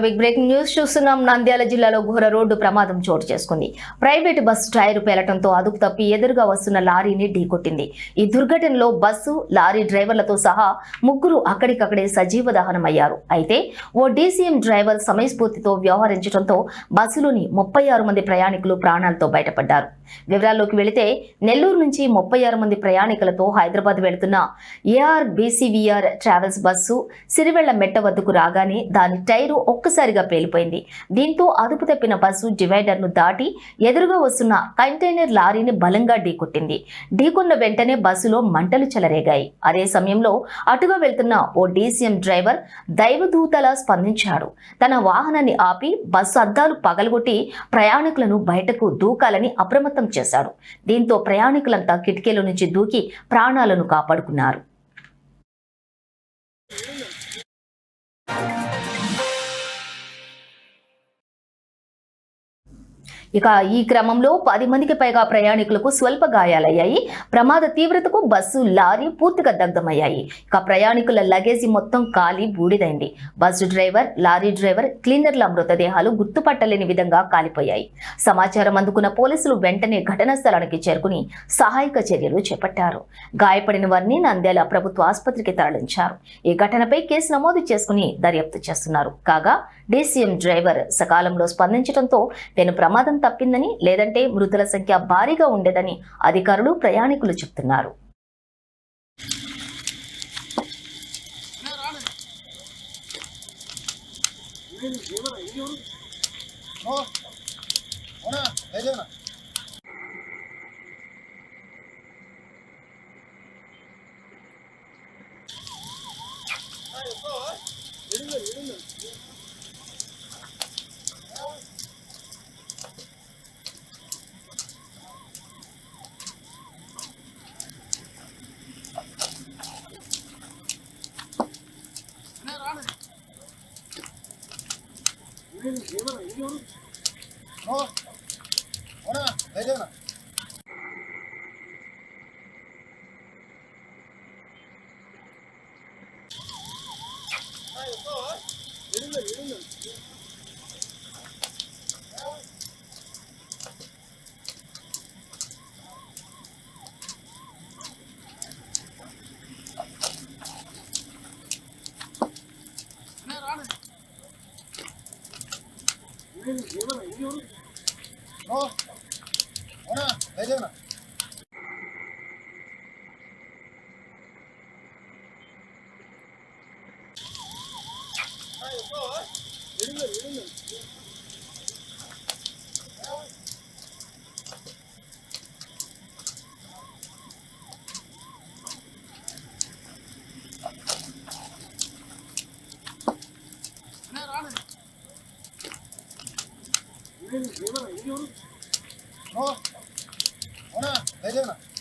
Big breaking news చూస్తున్నాం. నంద్యాల జిల్లాలో ఘోర రోడ్డు ప్రమాదం చోటు చేసుకుంది. ప్రైవేటు బస్సు టైరు పేలటంతో అదుపు తప్పి ఎదురుగా వస్తున్న లారీని ఢీకొట్టింది. ఈ దుర్ఘటనలో బస్సు, లారీ డ్రైవర్లతో సహా ముగ్గురు అక్కడికక్కడే సజీవ దహనమయ్యారు. అయితే ఓ డీసీఎం డ్రైవర్ సమయస్ఫూర్తితో వ్యవహరించడంతో బస్సులోని 36 మంది ప్రయాణికులు ప్రాణాలతో బయటపడ్డారు. వివరాల్లోకి వెళితే నెల్లూరు నుంచి 36 మంది ప్రయాణికులతో హైదరాబాద్ వెళుతున్న ARBCVR ట్రావెల్స్ బస్సు సిరివెళ్ల మెట్ట వద్దకు రాగానే దాని టైరు ఒక్కసారిగా పేలిపోయింది. దీంతో అదుపు తప్పిన బస్సు డివైడర్ను దాటి ఎదురుగా వస్తున్న కంటైనర్ లారీని బలంగా ఢీకొట్టింది. ఢీకొన్న వెంటనే బస్సులో మంటలు చెలరేగాయి. అదే సమయంలో అటుగా వెళ్తున్న ఓ డీసీఎం డ్రైవర్ దైవదూతలా స్పందించాడు. తన వాహనాన్ని ఆపి బస్సు అద్దాలు పగలగొట్టి ప్రయాణికులను బయటకు దూకాలని అప్రమత్తం చేశాడు. దీంతో ప్రయాణికులంతా కిటికీల నుంచి దూకి ప్రాణాలను కాపాడుకున్నారు. ఇక ఈ క్రమంలో 10 మందికి పైగా ప్రయాణికులకు స్వల్ప గాయాలయ్యాయి. ప్రమాద తీవ్రతకు బస్సు, లారీ పూర్తిగా దగ్ధమయ్యాయి. ఇక ప్రయాణికుల లగేజీ మొత్తం కాలి బూడిదైంది. బస్సు డ్రైవర్, లారీ డ్రైవర్, క్లీనర్ల మృతదేహాలు గుర్తుపట్టలేని విధంగా కాలిపోయాయి. సమాచారం అందుకున్న పోలీసులు వెంటనే ఘటనా స్థలానికి చేరుకుని సహాయక చర్యలు చేపట్టారు. గాయపడిన వారిని నంద్యాల ప్రభుత్వ ఆసుపత్రికి తరలించారు. ఈ ఘటనపై కేసు నమోదు చేసుకుని దర్యాప్తు చేస్తున్నారు. కాగా డీసీఎం డ్రైవర్ సకాలంలో స్పందించడంతో పెను ప్రమాదం తప్పిందని, లేదంటే మృతుల సంఖ్య భారీగా ఉండేదని అధికారులు, ప్రయాణికులు చెబుతున్నారు. No, no, no,